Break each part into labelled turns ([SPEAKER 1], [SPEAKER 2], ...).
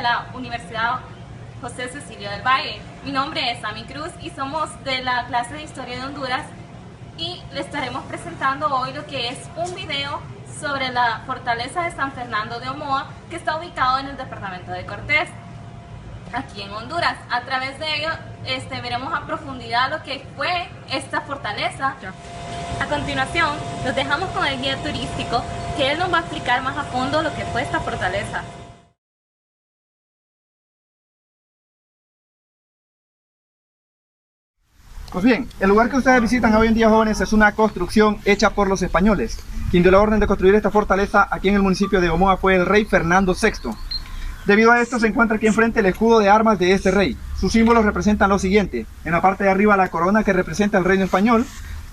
[SPEAKER 1] la Universidad José Cecilio del Valle. Mi nombre es Amy Cruz y somos de la clase de Historia de Honduras y le estaremos presentando hoy lo que es un video sobre la fortaleza de San Fernando de Omoa, que está ubicado en el departamento de Cortés, aquí en Honduras. A través de ello veremos a profundidad lo que fue esta fortaleza. A continuación, nos dejamos con el guía turístico, que él nos va a explicar más a fondo lo que fue esta fortaleza.
[SPEAKER 2] Pues bien, el lugar que ustedes visitan hoy en día, jóvenes, es una construcción hecha por los españoles. Quien dio la orden de construir esta fortaleza aquí en el municipio de Omoa fue el rey Fernando VI. Debido a esto se encuentra aquí enfrente el escudo de armas de este rey. Sus símbolos representan lo siguiente: en la parte de arriba la corona, que representa el reino español,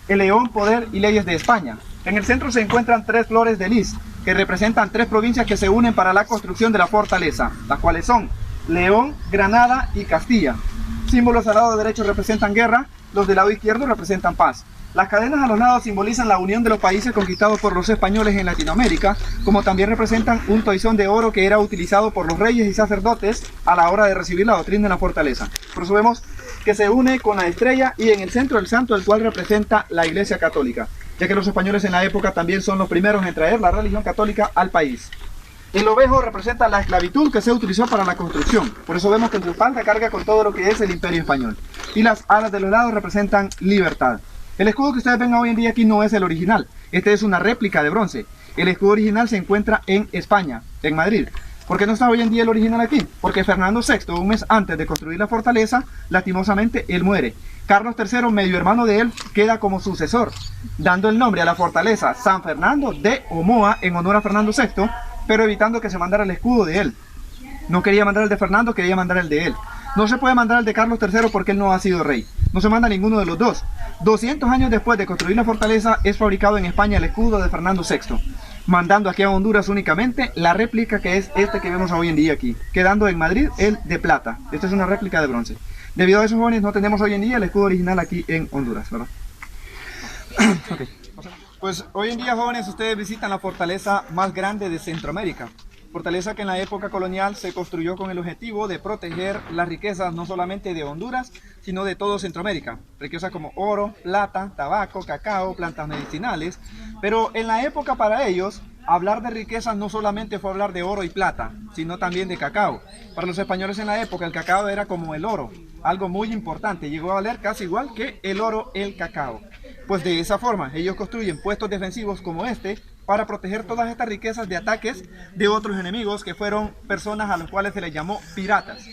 [SPEAKER 2] el león, poder y leyes de España. En el centro se encuentran tres flores de lis, que representan tres provincias que se unen para la construcción de la fortaleza, las cuales son León, Granada y Castilla. Símbolos al lado derecho representan guerra, los del lado izquierdo representan paz. Las cadenas a los lados simbolizan la unión de los países conquistados por los españoles en Latinoamérica, como también representan un toisón de oro que era utilizado por los reyes y sacerdotes a la hora de recibir la doctrina en la fortaleza. Por eso vemos que se une con la estrella y en el centro el santo, el cual representa la Iglesia Católica, ya que los españoles en la época también son los primeros en traer la religión católica al país. El ovejo representa la esclavitud que se utilizó para la construcción, por eso vemos que en su espalda carga con todo lo que es el Imperio Español. Y las alas de los lados representan libertad. El escudo que ustedes ven hoy en día aquí no es el original, este es una réplica de bronce. El escudo original se encuentra en España, en Madrid. ¿Por qué no está hoy en día el original aquí? Porque Fernando VI, un mes antes de construir la fortaleza, lastimosamente él muere. Carlos III, medio hermano de él, queda como sucesor, dando el nombre a la fortaleza San Fernando de Omoa en honor a Fernando VI, pero evitando que se mandara el escudo de él. No quería mandar el de Fernando, quería mandar el de él. No se puede mandar el de Carlos III porque él no ha sido rey. No se manda ninguno de los dos. 200 años después de construir la fortaleza es fabricado en España el escudo de Fernando VI, mandando aquí a Honduras únicamente la réplica, que es este que vemos hoy en día aquí, quedando en Madrid el de plata. Esta es una réplica de bronce. Debido a eso, jóvenes, no tenemos hoy en día el escudo original aquí en Honduras, ¿verdad? Okay. Pues hoy en día, jóvenes, ustedes visitan la fortaleza más grande de Centroamérica. Fortaleza que en la época colonial se construyó con el objetivo de proteger las riquezas no solamente de Honduras, sino de todo Centroamérica. Riquezas como oro, plata, tabaco, cacao, plantas medicinales. Pero en la época para ellos, hablar de riquezas no solamente fue hablar de oro y plata, sino también de cacao. Para los españoles en la época el cacao era como el oro, algo muy importante. Llegó a valer casi igual que el oro el cacao. Pues de esa forma ellos construyen puestos defensivos como este para proteger todas estas riquezas de ataques de otros enemigos, que fueron personas a los cuales se les llamó piratas.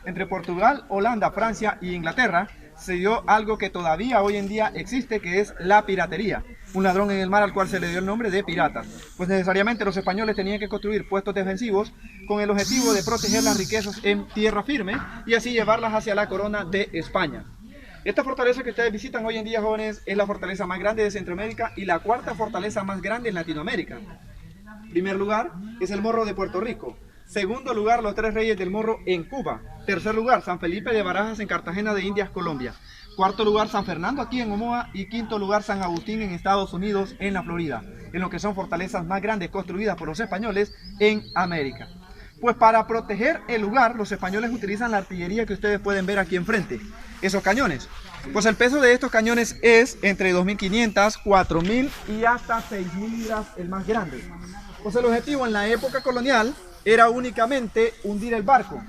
[SPEAKER 2] Entre Portugal, Holanda, Francia e Inglaterra se dio algo que todavía hoy en día existe, que es la piratería. Un ladrón en el mar al cual se le dio el nombre de piratas. Pues necesariamente los españoles tenían que construir puestos defensivos con el objetivo de proteger las riquezas en tierra firme y así llevarlas hacia la corona de España. Esta fortaleza que ustedes visitan hoy en día, jóvenes, es la fortaleza más grande de Centroamérica y la cuarta fortaleza más grande en Latinoamérica. Primer lugar es el Morro de Puerto Rico. Segundo lugar, los Tres Reyes del Morro en Cuba. Tercer lugar, San Felipe de Barajas en Cartagena de Indias, Colombia. Cuarto lugar, San Fernando aquí en Omoa. Y quinto lugar, San Agustín en Estados Unidos, en la Florida, en lo que son fortalezas más grandes construidas por los españoles en América. Pues para proteger el lugar, los españoles utilizan la artillería que ustedes pueden ver aquí enfrente. Esos cañones. Pues el peso de estos cañones es entre 2.500, 4.000 y hasta 6.000 libras el más grande. Pues el objetivo en la época colonial era únicamente hundir el barco,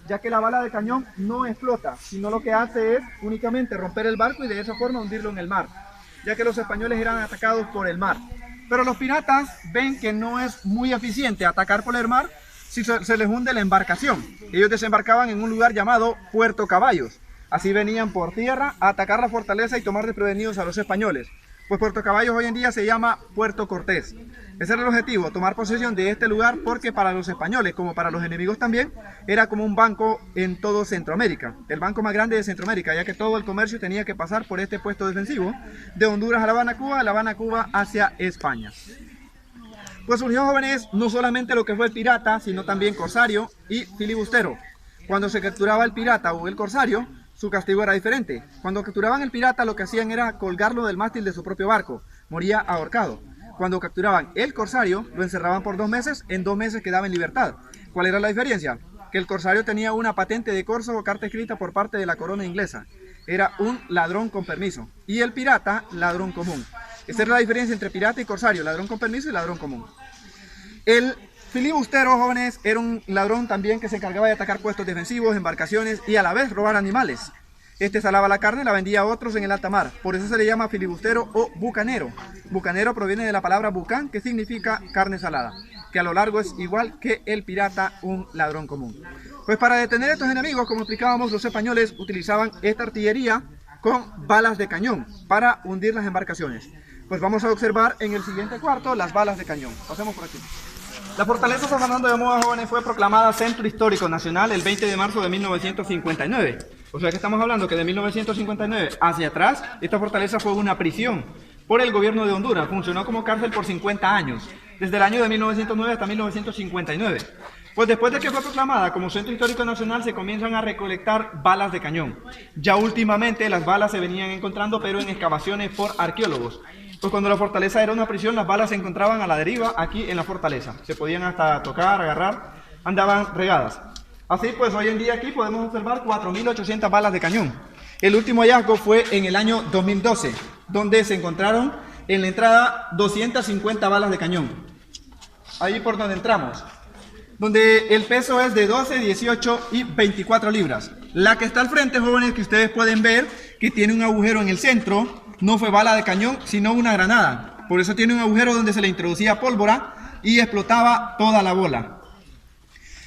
[SPEAKER 2] ya que la bala de cañón no explota, sino lo que hace es únicamente romper el barco y de esa forma hundirlo en el mar, ya que los españoles eran atacados por el mar. Pero los piratas ven que no es muy eficiente atacar por el mar si se les hunde la embarcación. Ellos desembarcaban en un lugar llamado Puerto Caballos. Así venían por tierra a atacar la fortaleza y tomar desprevenidos a los españoles. Pues Puerto Caballos hoy en día se llama Puerto Cortés. Ese era el objetivo, tomar posesión de este lugar, porque para los españoles, como para los enemigos también, era como un banco en todo Centroamérica. El banco más grande de Centroamérica, ya que todo el comercio tenía que pasar por este puesto defensivo, de Honduras a La Habana, Cuba, de La Habana, Cuba hacia España. Pues surgió, jóvenes, no solamente lo que fue el pirata, sino también corsario y filibustero. Cuando se capturaba el pirata o el corsario, su castigo era diferente. Cuando capturaban el pirata, lo que hacían era colgarlo del mástil de su propio barco. Moría ahorcado. Cuando capturaban el corsario, lo encerraban por 2 meses. En 2 meses quedaba en libertad. ¿Cuál era la diferencia? que el corsario tenía una patente de corso o carta escrita por parte de la corona inglesa. Era un ladrón con permiso. Y el pirata, ladrón común. Esa es la diferencia entre pirata y corsario, ladrón con permiso y ladrón común. El filibustero, jóvenes, era un ladrón también que se encargaba de atacar puestos defensivos, embarcaciones y a la vez robar animales. Este salaba la carne y la vendía a otros en el alta mar. Por eso se le llama filibustero o bucanero. Bucanero proviene de la palabra bucan, que significa carne salada, que a lo largo es igual que el pirata, un ladrón común. Pues para detener a estos enemigos, como explicábamos, los españoles utilizaban esta artillería con balas de cañón para hundir las embarcaciones. Pues vamos a observar en el siguiente cuarto las balas de cañón. Pasemos por aquí. La fortaleza San Fernando de Omoa, jóvenes, fue proclamada Centro Histórico Nacional el 20 de marzo de 1959. O sea que estamos hablando que de 1959 hacia atrás, esta fortaleza fue una prisión por el gobierno de Honduras. Funcionó como cárcel por 50 años, desde el año de 1909 hasta 1959. Pues después de que fue proclamada como Centro Histórico Nacional, se comienzan a recolectar balas de cañón. Ya últimamente las balas se venían encontrando, pero en excavaciones por arqueólogos. Pues cuando la fortaleza era una prisión, las balas se encontraban a la deriva aquí en la fortaleza. Se podían hasta tocar, agarrar, andaban regadas. Así pues, hoy en día aquí podemos observar 4.800 balas de cañón. El último hallazgo fue en el año 2012, donde se encontraron en la entrada 250 balas de cañón. Ahí por donde entramos, donde el peso es de 12, 18 y 24 libras. La que está al frente, jóvenes, que ustedes pueden ver que tiene un agujero en el centro, no fue bala de cañón, sino una granada. Por eso tiene un agujero donde se le introducía pólvora y explotaba toda la bola.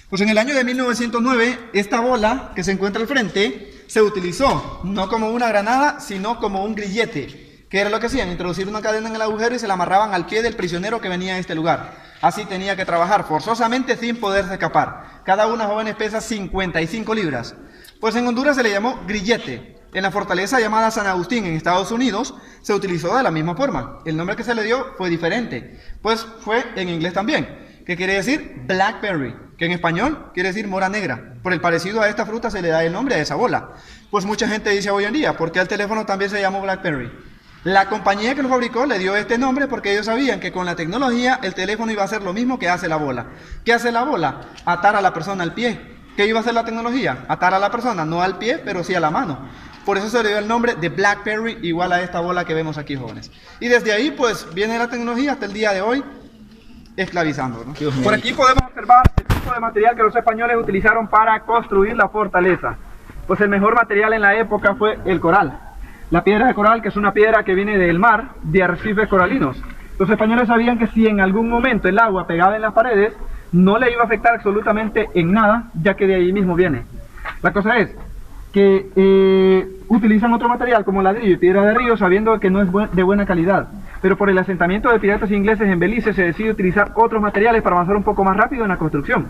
[SPEAKER 2] Pues en el año de 1909, esta bola que se encuentra al frente se utilizó no como una granada, sino como un grillete. ¿Qué era lo que hacían? Introducir una cadena en el agujero y se la amarraban al pie del prisionero que venía a este lugar. Así tenía que trabajar forzosamente sin poderse escapar. Cada una, jóvenes, pesa 55 libras. Pues en Honduras se le llamó grillete. En la fortaleza llamada San Agustín en Estados Unidos se utilizó de la misma forma. El nombre que se le dio fue diferente, pues fue en inglés también, que quiere decir blackberry, que en español quiere decir mora negra. Por el parecido a esta fruta se le da el nombre a esa bola. Pues mucha gente dice hoy en día, ¿por qué al teléfono también se llamó blackberry? La compañía que lo fabricó le dio este nombre porque ellos sabían que con la tecnología el teléfono iba a hacer lo mismo que hace la bola. ¿Qué hace la bola? Atar a la persona al pie. ¿Qué iba a hacer la tecnología? Atar a la persona, no al pie, pero sí a la mano. Por eso se le dio el nombre de BlackBerry, igual a esta bola que vemos aquí, jóvenes. Y desde ahí, pues, viene la tecnología hasta el día de hoy, esclavizando, ¿no? Por aquí podemos observar el tipo de material que los españoles utilizaron para construir la fortaleza. Pues el mejor material en la época fue el coral. La piedra de coral, que es una piedra que viene del mar, de arrecifes coralinos. Los españoles sabían que si en algún momento el agua pegaba en las paredes, no le iba a afectar absolutamente en nada, ya que de ahí mismo viene. La cosa es que utilizan otro material como ladrillo y piedra de río, sabiendo que no es de buena calidad. Pero por el asentamiento de piratas ingleses en Belice se decide utilizar otros materiales para avanzar un poco más rápido en la construcción.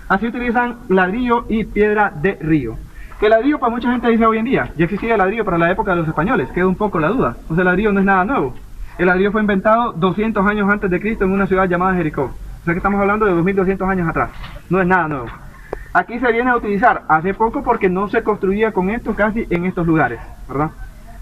[SPEAKER 2] Así utilizan ladrillo y piedra de río. Que el ladrillo, para mucha gente dice hoy en día, ya existía el ladrillo para la época de los españoles, queda un poco la duda. O sea, el ladrillo no es nada nuevo. El ladrillo fue inventado 200 años antes de Cristo en una ciudad llamada Jericó. O sea que estamos hablando de 2200 años atrás. No es nada nuevo. Aquí se viene a utilizar hace poco porque no se construía con esto casi en estos lugares, ¿verdad?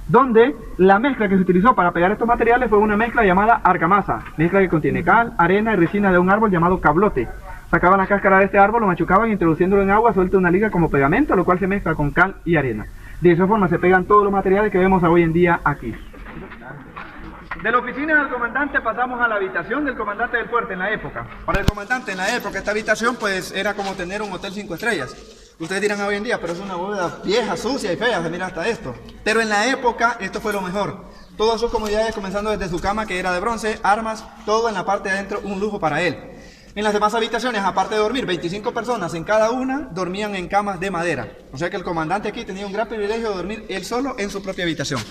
[SPEAKER 2] Donde la mezcla que se utilizó para pegar estos materiales fue una mezcla llamada argamasa, mezcla que contiene cal, arena y resina de un árbol llamado cablote. Sacaban la cáscara de este árbol, lo machucaban, introduciéndolo en agua, suelta una liga como pegamento, lo cual se mezcla con cal y arena. De esa forma se pegan todos los materiales que vemos hoy en día aquí. De la oficina del comandante pasamos a la habitación del comandante del fuerte en la época. Para el comandante en la época esta habitación pues era como tener un hotel 5 estrellas. Ustedes dirán hoy en día, pero es una bóveda vieja, sucia y fea, se mira hasta esto. Pero en la época esto fue lo mejor. Todas sus comodidades, comenzando desde su cama que era de bronce, armas, todo en la parte de adentro, un lujo para él. En las demás habitaciones, aparte de dormir 25 personas en cada una, dormían en camas de madera. O sea que el comandante aquí tenía un gran privilegio de dormir él solo en su propia habitación.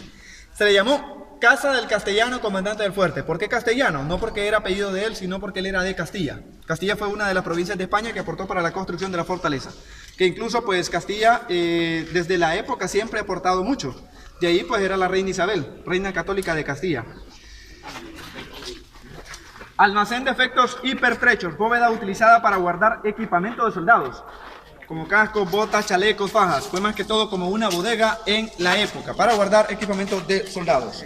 [SPEAKER 2] Se le llamó Casa del Castellano, comandante del fuerte. ¿Por qué castellano? No porque era apellido de él, sino porque él era de Castilla. Castilla fue una de las provincias de España que aportó para la construcción de la fortaleza. Que incluso pues Castilla desde la época siempre ha aportado mucho. De ahí pues era la reina Isabel, reina católica de Castilla. Almacén de efectos hipertrechos, bóveda utilizada para guardar equipamiento de soldados, como cascos, botas, chalecos, fajas. Fue más que todo como una bodega en la época, para guardar equipamiento de soldados.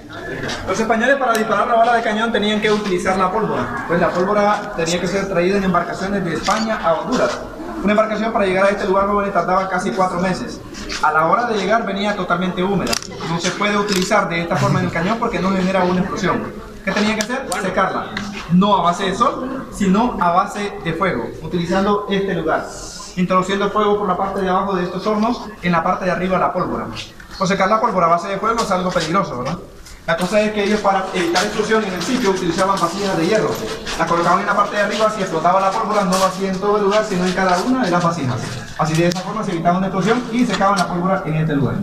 [SPEAKER 2] Los españoles para disparar la bala de cañón tenían que utilizar la pólvora, pues la pólvora tenía que ser traída en embarcaciones de España a Honduras. Una embarcación para llegar a este lugar, jóvenes, tardaba casi 4 meses. A la hora de llegar venía totalmente húmeda. No se puede utilizar de esta forma en el cañón porque no genera una explosión. ¿Qué tenía que hacer? Secarla. No a base de sol, sino a base de fuego, utilizando este lugar. Introduciendo el fuego por la parte de abajo de estos hornos, en la parte de arriba la pólvora. Por secar la pólvora a base de fuego es algo peligroso, ¿verdad? La cosa es que ellos, para evitar explosión en el sitio, utilizaban vasijas de hierro. La colocaban en la parte de arriba, si explotaba la pólvora no lo hacía en todo el lugar, sino en cada una de las vasijas. Así de esa forma se evitaba una explosión y secaban la pólvora en este lugar.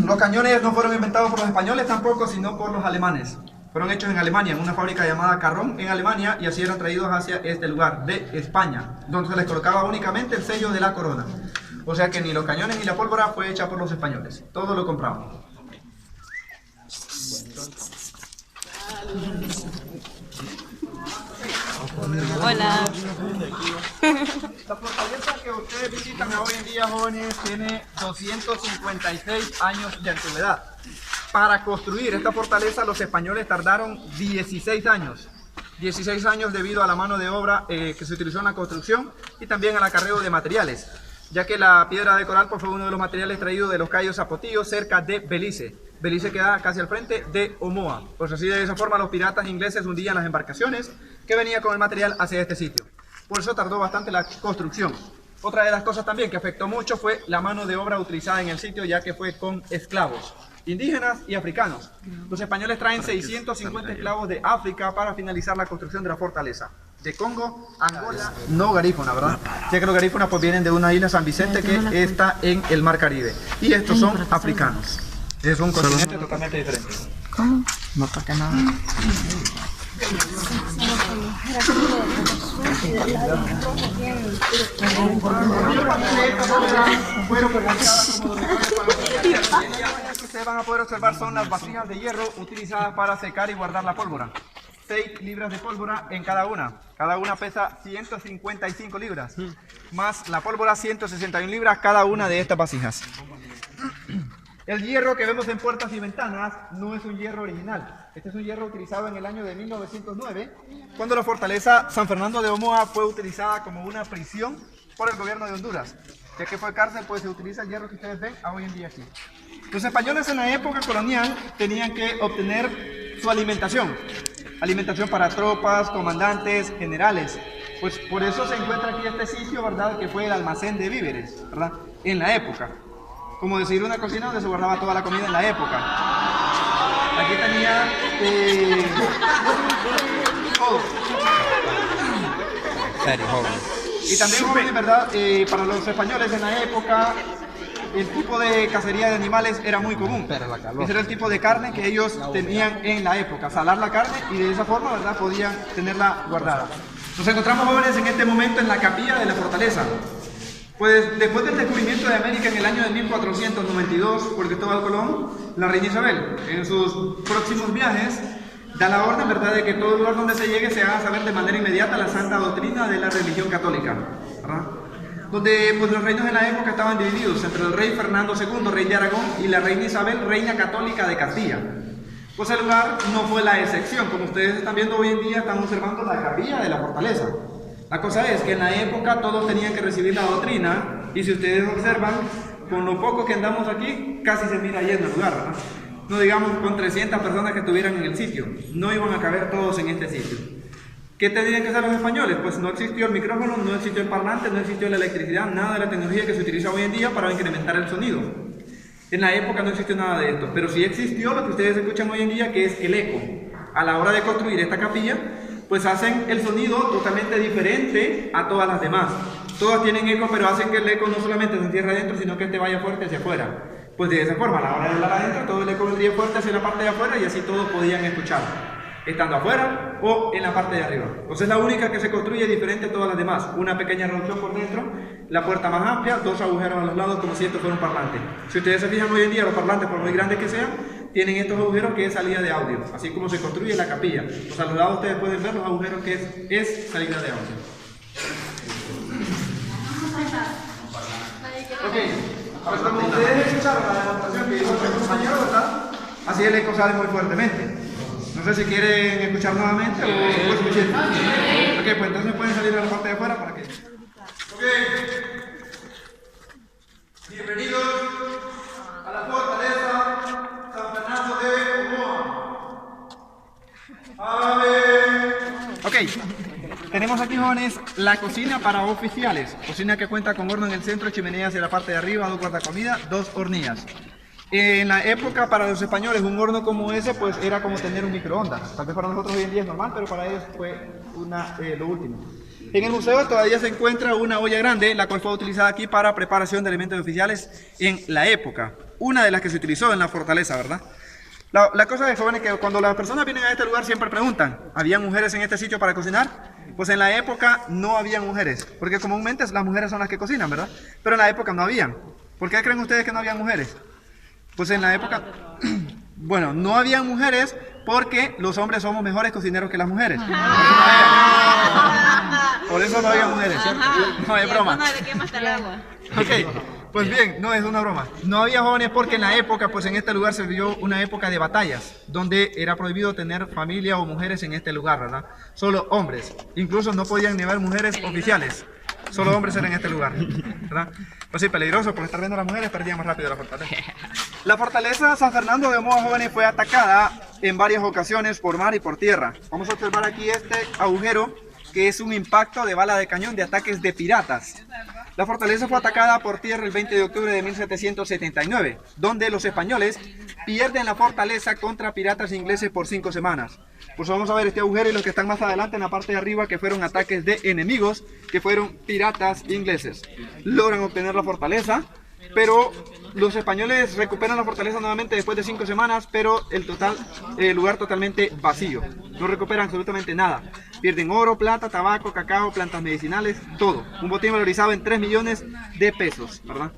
[SPEAKER 2] Los cañones no fueron inventados por los españoles tampoco, sino por los alemanes. Fueron hechos en Alemania, en una fábrica llamada Carrón en Alemania, y así eran traídos hacia este lugar de España, donde se les colocaba únicamente el sello de la corona. O sea que ni los cañones ni la pólvora fue hecha por los españoles, todo lo compramos.
[SPEAKER 1] Hola.
[SPEAKER 2] La fortaleza que ustedes visitan hoy en día, jóvenes, tiene 256 años de antigüedad. Para construir esta fortaleza los españoles tardaron 16 años. 16 años debido a la mano de obra que se utilizó en la construcción y también al acarreo de materiales, ya que la piedra de coral fue uno de los materiales traídos de los cayos Zapotillos cerca de Belice. Belice queda casi al frente de Omoa. Pues así de esa forma los piratas ingleses hundían las embarcaciones que venían con el material hacia este sitio. Por eso tardó bastante la construcción. Otra de las cosas también que afectó mucho fue la mano de obra utilizada en el sitio, ya que fue con esclavos indígenas y africanos. Los españoles traen 650 esclavos de África para finalizar la construcción de la fortaleza. De Congo, Angola, no garífuna, ¿verdad? Ya que los garífunas pues vienen de una isla, San Vicente, que está en el Mar Caribe. Y estos son africanos. Es un continente totalmente diferente.
[SPEAKER 3] ¿Cómo? No toca nada.
[SPEAKER 2] Ustedes van a poder observar son las vasijas de hierro utilizadas para secar y guardar la pólvora. 6 libras de pólvora en cada una. Cada una pesa 155 libras, más la pólvora 161 libras cada una de estas vasijas. El hierro que vemos en puertas y ventanas no es un hierro original. Este es un hierro utilizado en el año de 1909, cuando la fortaleza San Fernando de Omoa fue utilizada como una prisión por el gobierno de Honduras. Ya que fue cárcel, pues se utiliza el hierro que ustedes ven hoy en día aquí. Los españoles en la época colonial tenían que obtener su alimentación. Alimentación para tropas, comandantes, generales. Pues por eso se encuentra aquí este sitio, ¿verdad? Que fue el almacén de víveres, ¿verdad? En la época. Como decir una cocina donde se guardaba toda la comida en la época. Aquí tenía todo. Y también, jóvenes, ¿verdad? Para los españoles en la época, el tipo de cacería de animales era muy común. Ese era el tipo de carne que ellos tenían en la época, salar la carne y de esa forma, ¿verdad? Podían tenerla guardada. Nos encontramos, jóvenes, en este momento en la capilla de la fortaleza. Pues después del descubrimiento de América en el año de 1492 por Cristóbal Colón, la reina Isabel, en sus próximos viajes, da la orden, ¿verdad?, de que todo lugar donde se llegue se haga saber de manera inmediata la santa doctrina de la religión católica, ¿verdad? Donde pues los reinos en la época estaban divididos entre el rey Fernando II, rey de Aragón, y la reina Isabel, reina católica de Castilla. Pues el lugar no fue la excepción. Como ustedes están viendo hoy en día, están observando la capilla de la fortaleza. La cosa es que en la época todos tenían que recibir la doctrina, y si ustedes observan, con lo poco que andamos aquí, casi se mira lleno el lugar, ¿verdad? No digamos con 300 personas que estuvieran en el sitio, no iban a caber todos en este sitio. ¿Qué tendrían que hacer los españoles? Pues no existió el micrófono, no existió el parlante, no existió la electricidad, nada de la tecnología que se utiliza hoy en día para incrementar el sonido. En la época no existió nada de esto, pero sí existió lo que ustedes escuchan hoy en día, que es el eco. A la hora de construir esta capilla, pues hacen el sonido totalmente diferente a todas las demás. Todas tienen eco, pero hacen que el eco no solamente se encierre adentro, sino que este vaya fuerte hacia afuera. Pues de esa forma, a la hora de hablar adentro, todo el eco vendría fuerte hacia la parte de afuera y así todos podían escuchar, estando afuera o en la parte de arriba. Pues es la única que se construye diferente a todas las demás. Una pequeña reducción por dentro, la puerta más amplia, 2 agujeros a los lados como si esto fuera un parlante. Si ustedes se fijan hoy en día, los parlantes, por muy grandes que sean, tienen estos agujeros que es salida de audio, así como se construye la capilla. Pues a los lados ustedes pueden ver los agujeros que es salida de audio. Ok, Pues como ustedes escucharon la demostración que hizo nuestro compañero, ¿verdad? Así el eco sale muy fuertemente. No sé si quieren escuchar nuevamente o fue suficiente. Ok, pues entonces pueden salir a la parte de afuera para que... Ok. Bienvenidos a la fortaleza San Fernando de Omoa. Amén. Ok. Tenemos aquí, jóvenes, la cocina para oficiales. Cocina que cuenta con horno en el centro, chimenea hacia la parte de arriba, 2 guardacomidas, 2 hornillas. En la época, para los españoles, un horno como ese, pues era como tener un microondas. Tal vez para nosotros hoy en día es normal, pero para ellos fue lo último. En el museo todavía se encuentra una olla grande, la cual fue utilizada aquí para preparación de alimentos oficiales en la época. Una de las que se utilizó en la fortaleza, ¿verdad? La cosa es, jóvenes, que cuando las personas vienen a este lugar siempre preguntan, ¿había mujeres en este sitio para cocinar? Pues en la época no había mujeres, porque comúnmente las mujeres son las que cocinan, ¿verdad? Pero en la época no habían. ¿Por qué creen ustedes que no había mujeres? Pues en la época, bueno, no había mujeres porque los hombres somos mejores cocineros que las mujeres. Por eso no había mujeres, ¿cierto? No, es broma. Ok, pues bien, no es una broma. No había jóvenes porque en la época, pues en este lugar se vivió una época de batallas, donde era prohibido tener familia o mujeres en este lugar, ¿verdad? Solo hombres. Incluso no podían ni haber mujeres oficiales. Solo hombres eran en este lugar, ¿verdad? Pues sí, peligroso, por estar viendo a las mujeres perdían más rápido la fortaleza. La fortaleza San Fernando de Omoa, jóvenes, fue atacada en varias ocasiones por mar y por tierra. Vamos a observar aquí este agujero, que es un impacto de bala de cañón de ataques de piratas. La fortaleza fue atacada por tierra el 20 de octubre de 1779, donde los españoles pierden la fortaleza contra piratas ingleses por 5 semanas. Pues vamos a ver este agujero y los que están más adelante en la parte de arriba, que fueron ataques de enemigos, que fueron piratas ingleses. Logran obtener la fortaleza, pero los españoles recuperan la fortaleza nuevamente después de 5 semanas, pero el lugar totalmente vacío. No recuperan absolutamente nada. Pierden oro, plata, tabaco, cacao, plantas medicinales, todo. Un botín valorizado en 3 millones de pesos, ¿verdad?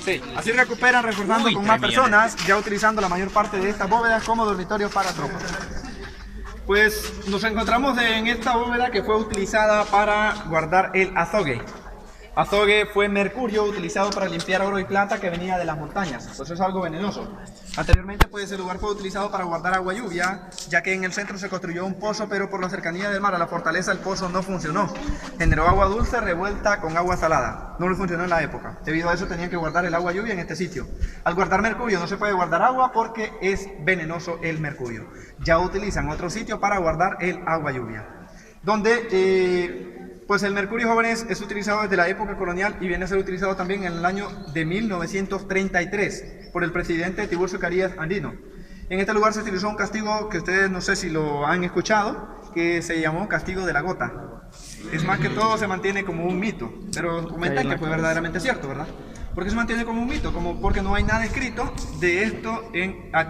[SPEAKER 2] Sí, así recuperan, reforzando con más personas, ya utilizando la mayor parte de estas bóvedas como dormitorios para tropas. Pues nos encontramos en esta bóveda que fue utilizada para guardar el azogue. Azogue fue mercurio utilizado para limpiar oro y plata que venía de las montañas, pues es algo venenoso. Anteriormente, pues ese lugar fue utilizado para guardar agua lluvia, ya que en el centro se construyó un pozo, pero por la cercanía del mar a la fortaleza el pozo no funcionó. Generó agua dulce revuelta con agua salada. No le funcionó en la época. Debido a eso tenían que guardar el agua lluvia en este sitio. Al guardar mercurio no se puede guardar agua porque es venenoso el mercurio. Ya utilizan otro sitio para guardar el agua lluvia, donde pues el mercurio, jóvenes, es utilizado desde la época colonial y viene a ser utilizado también en el año de 1933 por el presidente Tiburcio Carías Andino. En este lugar se utilizó un castigo que ustedes no sé si lo han escuchado, que se llamó castigo de la gota. Es más que todo se mantiene como un mito, pero comentan que fue verdaderamente cierto, ¿verdad? ¿Por qué se mantiene como un mito? Porque no hay nada escrito de esto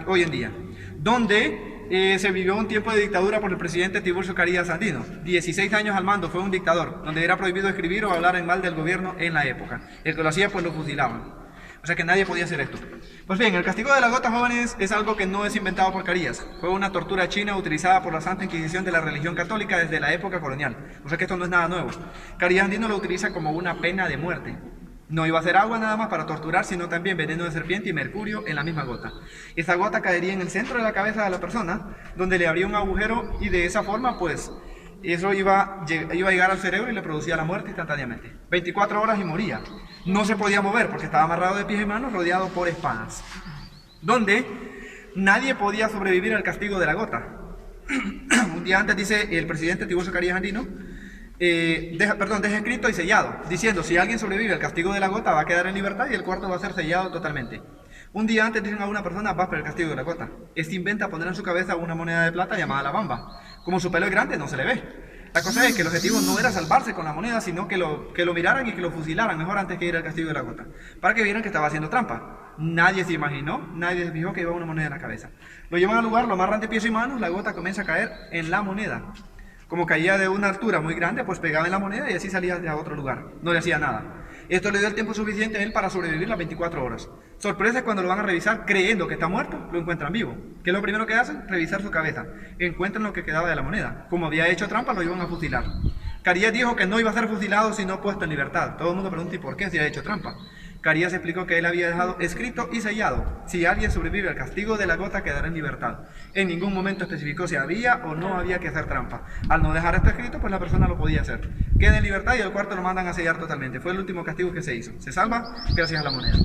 [SPEAKER 2] hoy en día, donde se vivió un tiempo de dictadura por el presidente Tiburcio Carías Andino. 16 años al mando, fue un dictador, donde era prohibido escribir o hablar en mal del gobierno en la época. El que lo hacía, pues lo fusilaban. O sea que nadie podía hacer esto. Pues bien, el castigo de la gota, jóvenes, es algo que no es inventado por Carías. Fue una tortura china utilizada por la Santa Inquisición de la religión católica desde la época colonial. O sea que esto no es nada nuevo. Carías Andino lo utiliza como una pena de muerte. No iba a ser agua nada más para torturar, sino también veneno de serpiente y mercurio en la misma gota. Esa gota caería en el centro de la cabeza de la persona, donde le abría un agujero y de esa forma, pues, eso iba a llegar al cerebro y le producía la muerte instantáneamente. 24 horas y moría. No se podía mover porque estaba amarrado de pies y manos, rodeado por espadas. Donde nadie podía sobrevivir al castigo de la gota. Un día antes dice el presidente Tiburcio Carías Andino, deja escrito y sellado, diciendo: si alguien sobrevive al castigo de la gota va a quedar en libertad y el cuarto va a ser sellado totalmente. Un día antes dicen a una persona: vas por el castigo de la gota. Este inventa poner en su cabeza una moneda de plata llamada la bamba. Como su pelo es grande no se le ve. La cosa es que el objetivo no era salvarse con la moneda, sino que lo miraran y que lo fusilaran mejor antes que ir al castigo de la gota, para que vieran que estaba haciendo trampa. Nadie se imaginó, nadie se fijó que llevaba una moneda en la cabeza. Lo llevan al lugar, lo amarran de pies y manos, la gota comienza a caer en la moneda. Como caía de una altura muy grande, pues pegaba en la moneda y así salía a otro lugar. No le hacía nada. Esto le dio el tiempo suficiente a él para sobrevivir las 24 horas. Sorpresa es cuando lo van a revisar creyendo que está muerto, lo encuentran vivo. ¿Qué es lo primero que hacen? Revisar su cabeza. Encuentran lo que quedaba de la moneda. Como había hecho trampa, lo iban a fusilar. Carías dijo que no iba a ser fusilado sino puesto en libertad. Todo el mundo pregunta, ¿y por qué? Si ha hecho trampa. Carías explicó que él había dejado escrito y sellado: si alguien sobrevive al castigo de la gota, quedará en libertad. En ningún momento especificó si había o no había que hacer trampa. Al no dejar esto escrito, pues la persona lo podía hacer. Queda en libertad y el cuarto lo mandan a sellar totalmente. Fue el último castigo que se hizo. Se salva gracias a la moneda.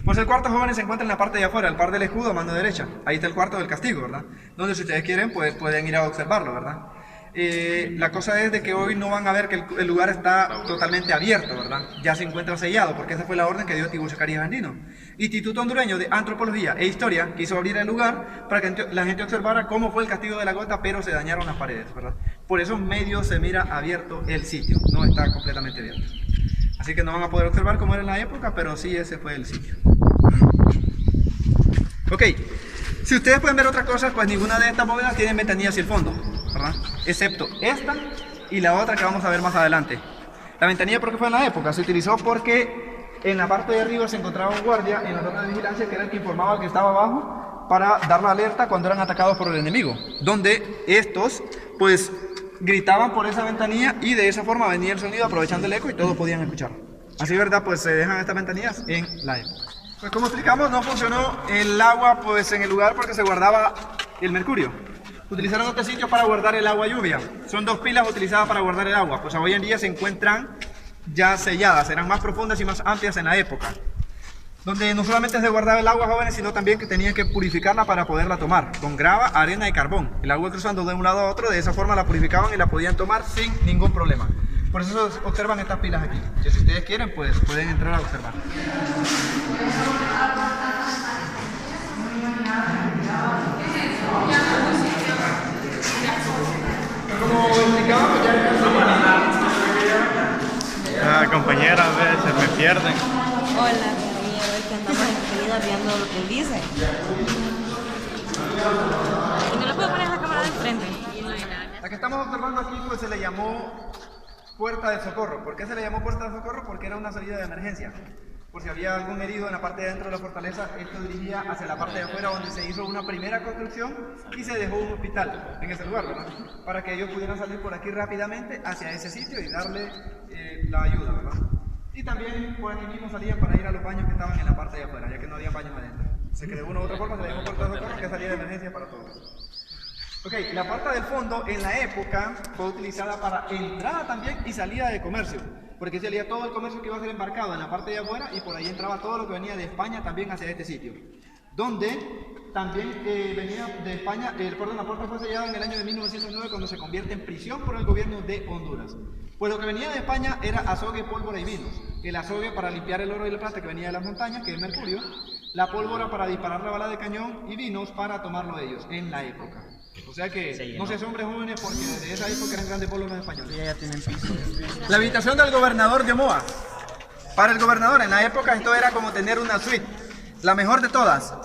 [SPEAKER 2] Pues el cuarto, jóvenes, se encuentra en la parte de afuera, al par del escudo a mano derecha. Ahí está el cuarto del castigo, ¿verdad? Donde, si ustedes quieren, pues pueden ir a observarlo, ¿verdad? La cosa es de que hoy no van a ver que el lugar está totalmente abierto, ¿verdad? Ya se encuentra sellado, porque esa fue la orden que dio Tiburcio Carías Andino. Instituto Hondureño de Antropología e Historia quiso abrir el lugar para que la gente observara cómo fue el castigo de la gota, pero se dañaron las paredes, ¿verdad? Por eso medio se mira abierto el sitio, no está completamente abierto. Así que no van a poder observar cómo era en la época, pero sí ese fue el sitio. Ok, si ustedes pueden ver otra cosa, pues ninguna de estas bóvedas tiene ventanilla hacia el fondo, ¿verdad? Excepto esta y la otra que vamos a ver más adelante. La ventanilla, ¿por qué fue en la época? Se utilizó porque en la parte de arriba se encontraba un guardia en la zona de vigilancia, que era el que informaba al que estaba abajo para dar la alerta cuando eran atacados por el enemigo, donde estos pues gritaban por esa ventanilla y de esa forma venía el sonido aprovechando el eco y todos podían escucharlo. Así, ¿verdad? Pues se dejan estas ventanillas en la época. Pues como explicamos, no funcionó el agua pues en el lugar porque se guardaba el mercurio. Utilizaron este sitio para guardar el agua lluvia. Son dos pilas utilizadas para guardar el agua. Pues hoy en día se encuentran ya selladas, eran más profundas y más amplias en la época. Donde no solamente se guardaba el agua, jóvenes, sino también que tenían que purificarla para poderla tomar, con grava, arena y carbón. El agua cruzando de un lado a otro, de esa forma la purificaban y la podían tomar sin ningún problema. Por eso observan estas pilas aquí. Que si ustedes quieren, pues pueden entrar a observar. Como explicábamos, ya
[SPEAKER 3] compañera, a veces me pierden.
[SPEAKER 4] Hola, compañero, es que andamos enseguida viendo lo que él dice.
[SPEAKER 1] ¿Y no le puedo poner la cámara de enfrente?
[SPEAKER 2] La que estamos observando aquí pues se le llamó puerta de socorro. ¿Por qué se le llamó puerta de socorro? Porque era una salida de emergencia. Por si había algún herido en la parte de dentro de la fortaleza, esto dirigía hacia la parte de afuera, donde se hizo una primera construcción y se dejó un hospital en ese lugar, ¿verdad? Para que ellos pudieran salir por aquí rápidamente hacia ese sitio y darle la ayuda, ¿verdad? Y también por aquí mismo salían para ir a los baños que estaban en la parte de afuera, ya que no había baños adentro. Se creó de una u otra forma, se le llamó puerta de socorro, que es salida de emergencia para todos. Ok, la puerta del fondo en la época fue utilizada para entrada también y salida de comercio, porque salía todo el comercio que iba a ser embarcado en la parte de afuera y por ahí entraba todo lo que venía de España también hacia este sitio, donde también venía de España, la puerta fue sellada en el año de 1909 cuando se convierte en prisión por el gobierno de Honduras. Pues lo que venía de España era azogue, pólvora y vinos. El azogue para limpiar el oro y la plata que venía de las montañas, que es el mercurio, la pólvora para disparar la bala de cañón y vinos para tomarlo de ellos en la época. O sea que no se hombres jóvenes porque desde esa época eran grandes pueblos los españoles.
[SPEAKER 3] Ya tienen piso.
[SPEAKER 2] La habitación del gobernador de Omoa. Para el gobernador en la época esto era como tener una suite, la mejor de todas.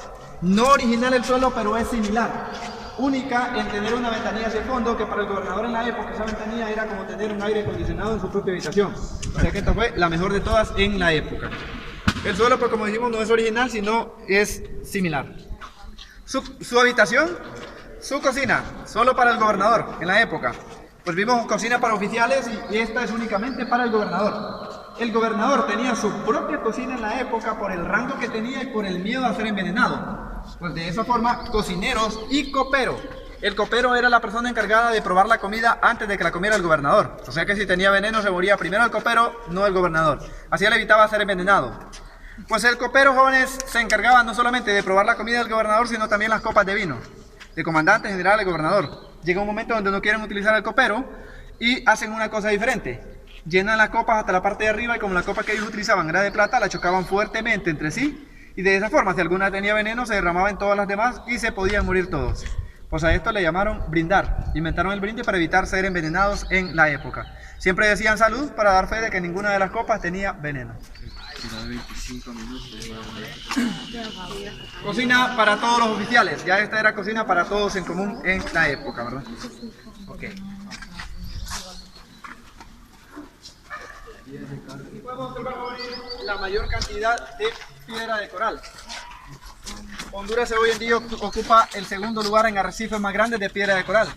[SPEAKER 2] No original el suelo, pero es similar. Única en tener una ventanilla hacia el fondo, que para el gobernador en la época esa ventanilla era como tener un aire acondicionado en su propia habitación. O sea que esta fue la mejor de todas en la época. El suelo, pues como dijimos, no es original, sino es similar. Su habitación, su cocina, solo para el gobernador en la época. Pues vimos cocina para oficiales y esta es únicamente para el gobernador. El gobernador tenía su propia cocina en la época por el rango que tenía y por el miedo a ser envenenado. Pues de esa forma, cocineros y copero. El copero era la persona encargada de probar la comida antes de que la comiera el gobernador. O sea que si tenía veneno se moría primero el copero, no el gobernador. Así él evitaba ser envenenado. Pues el copero, jóvenes, se encargaba no solamente de probar la comida del gobernador, sino también las copas de vino. De comandante general, el gobernador. Llega un momento donde no quieren utilizar al copero y hacen una cosa diferente. Llenan las copas hasta la parte de arriba y como la copa que ellos utilizaban era de plata, la chocaban fuertemente entre sí. Y de esa forma, si alguna tenía veneno, se derramaba en todas las demás y se podían morir todos. Pues a esto le llamaron brindar. Inventaron el brindis para evitar ser envenenados en la época. Siempre decían salud para dar fe de que ninguna de las copas tenía veneno. Cocina para todos los oficiales. Ya esta era cocina para todos en común en la época, ¿verdad? Ok. Aquí podemos observar hoy la mayor cantidad de piedra de coral. Honduras hoy en día ocupa el segundo lugar en arrecifes más grandes de piedra de coral.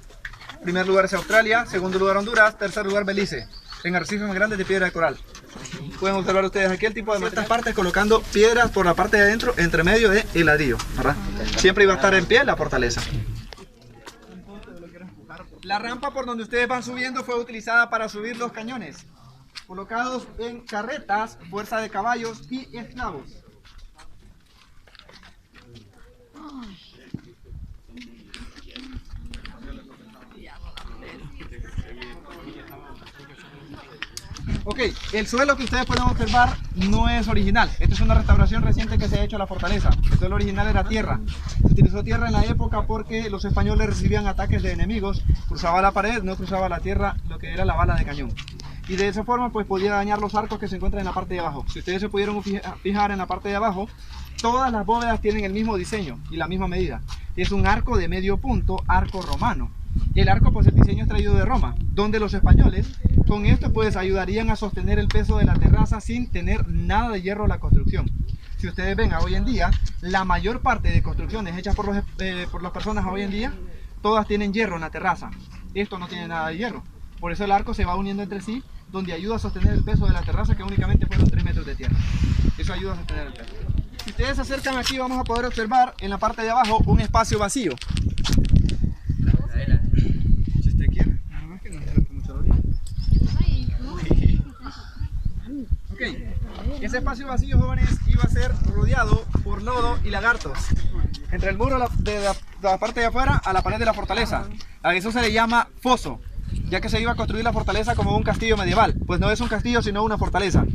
[SPEAKER 2] Primer lugar es Australia, segundo lugar Honduras, tercer lugar Belice, en arrecifes más grandes de piedra de coral. Pueden observar ustedes aquí el tipo de ciertas partes colocando piedras por la parte de adentro entre medio de el ladrillo, ¿verdad? Siempre iba a estar en pie la fortaleza. La rampa por donde ustedes van subiendo fue utilizada para subir los cañones, colocados en carretas, fuerza de caballos y esclavos. Ok, el suelo que ustedes pueden observar no es original. Esta es una restauración reciente que se ha hecho a la fortaleza. El suelo original era tierra. Se utilizó tierra en la época porque los españoles recibían ataques de enemigos. Cruzaba la pared, no cruzaba la tierra, lo que era la bala de cañón. Y de esa forma pues podía dañar los arcos que se encuentran en la parte de abajo. Si ustedes se pudieron fijar en la parte de abajo, todas las bóvedas tienen el mismo diseño y la misma medida. Es un arco de medio punto, arco romano. El arco, pues el diseño es traído de Roma, donde los españoles con esto pues ayudarían a sostener el peso de la terraza sin tener nada de hierro en la construcción. Si ustedes ven hoy en día, la mayor parte de construcciones hechas por las personas hoy en día, todas tienen hierro en la terraza. Esto no tiene nada de hierro. Por eso el arco se va uniendo entre sí, donde ayuda a sostener el peso de la terraza, que únicamente fueron 3 metros de tierra. Eso ayuda a sostener el peso. Si ustedes se acercan aquí, vamos a poder observar en la parte de abajo un espacio vacío. Si usted quiere, nada más que no se mucho la orilla. Ok, ese espacio vacío, jóvenes, iba a ser rodeado por lodo y lagartos. Entre el muro de la parte de afuera a la pared de la fortaleza. A eso se le llama foso, ya que se iba a construir la fortaleza como un castillo medieval. Pues no es un castillo, sino una fortaleza.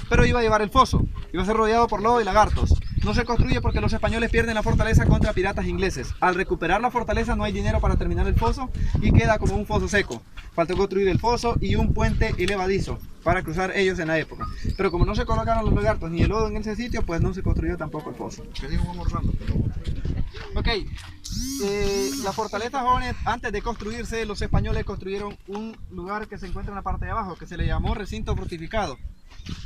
[SPEAKER 2] Pero iba a llevar el foso, iba a ser rodeado por lodo y lagartos. No se construye porque los españoles pierden la fortaleza contra piratas ingleses. Al recuperar la fortaleza no hay dinero para terminar el foso y queda como un foso seco. Faltó construir el foso y un puente elevadizo para cruzar ellos en la época. Pero como no se colocaron los lagartos ni el lodo en ese sitio, pues no se construyó tampoco el foso. Ok, la fortaleza, jóvenes, antes de construirse, los españoles construyeron un lugar que se encuentra en la parte de abajo, que se le llamó recinto fortificado.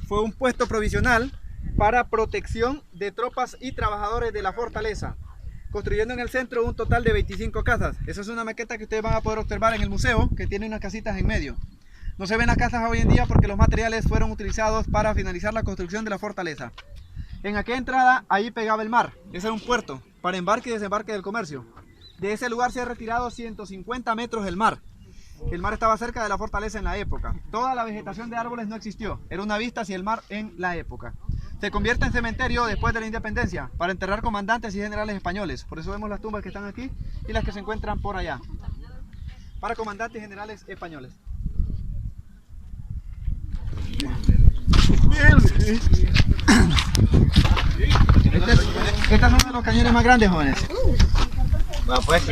[SPEAKER 2] Fue un puesto provisional para protección de tropas y trabajadores de la fortaleza, construyendo en el centro un total de 25 casas. Esa es una maqueta que ustedes van a poder observar en el museo, que tiene unas casitas en medio. No se ven las casas hoy en día porque los materiales fueron utilizados para finalizar la construcción de la fortaleza. En aquella entrada, ahí pegaba el mar. Ese era un puerto para embarque y desembarque del comercio. De ese lugar se ha retirado 150 metros el mar. El mar estaba cerca de la fortaleza en la época. Toda la vegetación de árboles no existió. Era una vista hacia el mar en la época. Se convierte en cementerio después de la independencia para enterrar comandantes y generales españoles. Por eso vemos las tumbas que están aquí y las que se encuentran por allá. Para comandantes y generales españoles. Este es uno de los cañones más grandes, jóvenes.
[SPEAKER 5] Bueno, pues que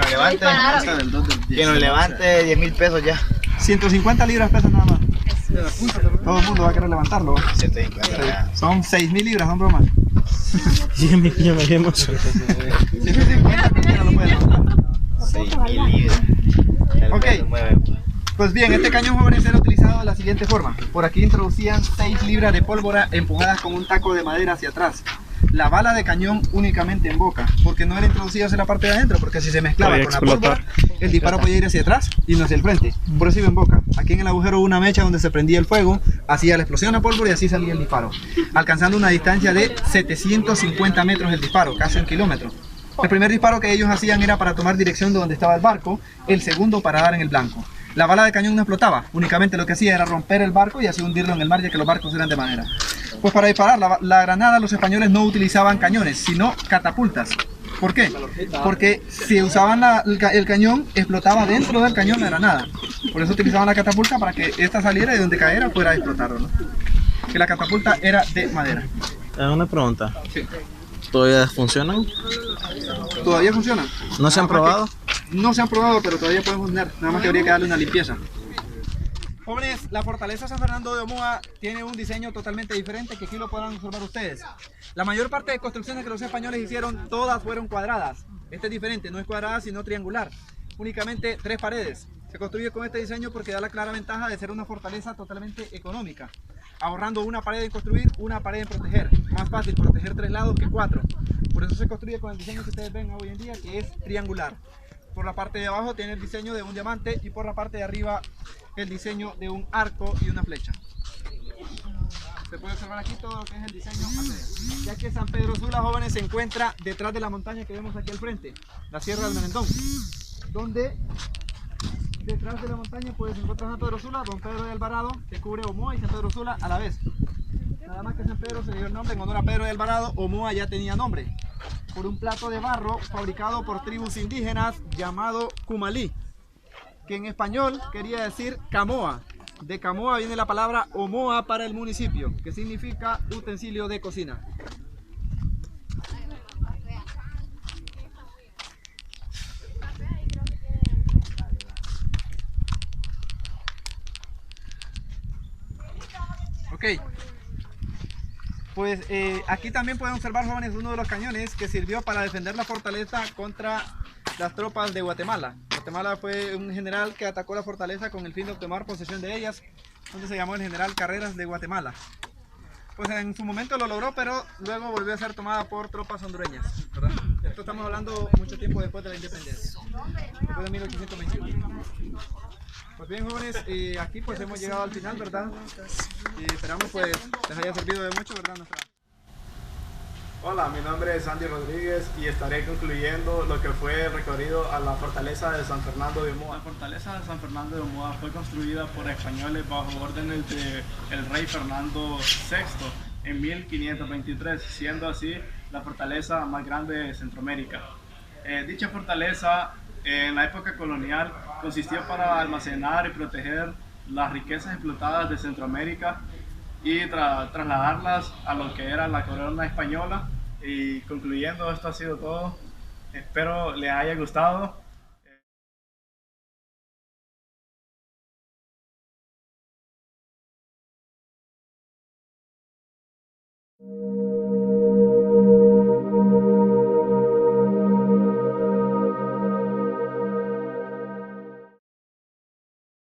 [SPEAKER 5] nos levante 10.000 pesos ya.
[SPEAKER 2] 150 libras pesan nada más. Todo el mundo va a querer levantarlo.
[SPEAKER 5] 150 ya.
[SPEAKER 2] Son 6.000 libras, son bromas.
[SPEAKER 5] Sí, me quemo.
[SPEAKER 2] 150 cualquiera lo puede levantar.
[SPEAKER 5] 6.000 libras.
[SPEAKER 2] Ok. Pues bien, este cañón, jóvenes, era utilizado de la siguiente forma. Por aquí introducían 6 libras de pólvora empujadas con un taco de madera hacia atrás. La bala de cañón únicamente en boca, porque no era introducida hacia la parte de adentro, porque si se mezclaba con la pólvora, el disparo podía ir hacia atrás y no hacia el frente. Por eso iba en boca. Aquí en el agujero hubo una mecha donde se prendía el fuego, hacía la explosión de pólvora y así salía el disparo, alcanzando una distancia de 750 metros el disparo, casi 1 kilómetro. El primer disparo que ellos hacían era para tomar dirección de donde estaba el barco, el segundo para dar en el blanco. La bala de cañón no explotaba, únicamente lo que hacía era romper el barco y así hundirlo en el mar, ya que los barcos eran de madera. Pues para disparar la granada los españoles no utilizaban cañones, sino catapultas. ¿Por qué? Porque si usaban el cañón, explotaba dentro del cañón la granada. Por eso utilizaban la catapulta para que esta saliera y donde cayera fuera a explotarlo, ¿no? Que la catapulta era de madera.
[SPEAKER 5] Una pregunta.
[SPEAKER 2] Sí.
[SPEAKER 5] ¿Todavía funcionan?
[SPEAKER 2] ¿Todavía funcionan?
[SPEAKER 5] ¿No se han probado?
[SPEAKER 2] No se han probado, pero todavía pueden funcionar. Nada más que habría que darle una limpieza. Jóvenes, la fortaleza San Fernando de Omoa tiene un diseño totalmente diferente que aquí lo podrán observar ustedes. La mayor parte de construcciones que los españoles hicieron, todas fueron cuadradas. Este es diferente, no es cuadrada sino triangular. Únicamente 3 paredes. Se construye con este diseño porque da la clara ventaja de ser una fortaleza totalmente económica, ahorrando una pared en construir, una pared en proteger. Más fácil proteger 3 lados que 4. Por eso se construye con el diseño que ustedes ven hoy en día, que es triangular. Por la parte de abajo tiene el diseño de un diamante y por la parte de arriba el diseño de un arco y una flecha. Se puede observar aquí todo lo que es el diseño, ya que San Pedro Sula, jóvenes, se encuentra detrás de la montaña que vemos aquí al frente, la Sierra del Merendón, donde detrás de la montaña pues se encuentra San Pedro Sula, Don Pedro de Alvarado, que cubre Omoa y San Pedro Sula a la vez. Nada más que San Pedro se dio el nombre en honor a Pedro de Alvarado, Omoa ya tenía nombre, por un plato de barro fabricado por tribus indígenas llamado Cumalí, que en español quería decir Camoa. De Camoa viene la palabra Omoa para el municipio, que significa utensilio de cocina. Ok, pues aquí también pueden observar, jóvenes, uno de los cañones que sirvió para defender la fortaleza contra las tropas de Guatemala. Guatemala fue un general que atacó la fortaleza con el fin de tomar posesión de ellas, donde se llamó el general Carreras de Guatemala. Pues en su momento lo logró, pero luego volvió a ser tomada por tropas hondureñas, ¿verdad? Esto estamos hablando mucho tiempo después de la independencia, después de 1821. Pues bien, jóvenes, aquí pues hemos llegado al final, ¿verdad? Y esperamos pues les haya servido de mucho, ¿verdad?
[SPEAKER 3] Hola, mi nombre es Andy Rodríguez y estaré concluyendo lo que fue el recorrido a la fortaleza de San Fernando de Omoa. La fortaleza de San Fernando de Omoa fue construida por españoles bajo órdenes del rey Fernando VI en 1523, siendo así la fortaleza más grande de Centroamérica. Dicha fortaleza en la época colonial consistió para almacenar y proteger las riquezas explotadas de Centroamérica y trasladarlas a lo que era la corona española. Y concluyendo, esto ha sido todo. Espero les haya gustado.